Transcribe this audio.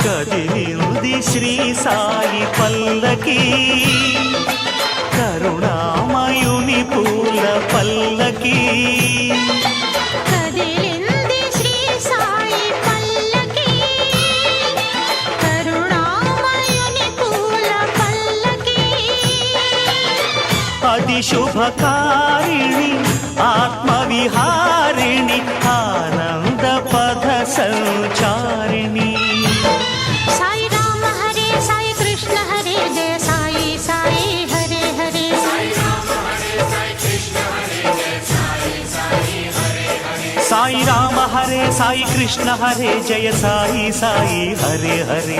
కదిలింది శ్రీ సాయి పల్లకి, కరుణామయుని పూల పల్లకి. కదిలింది శ్రీ సాయి పల్లకి, కరుణామయుని పూల పల్లకి. అతి శుభకారిణి ఆత్మవిహారిణి ఆనంద పథ సంచారిణి. సాయి రామ హరే సాయి కృష్ణ హరే జయ సాయి సాయి హరే హరే. సాయి రామ హరే సాయి కృష్ణ హరే జయ సాయి సాయి హరే హరే.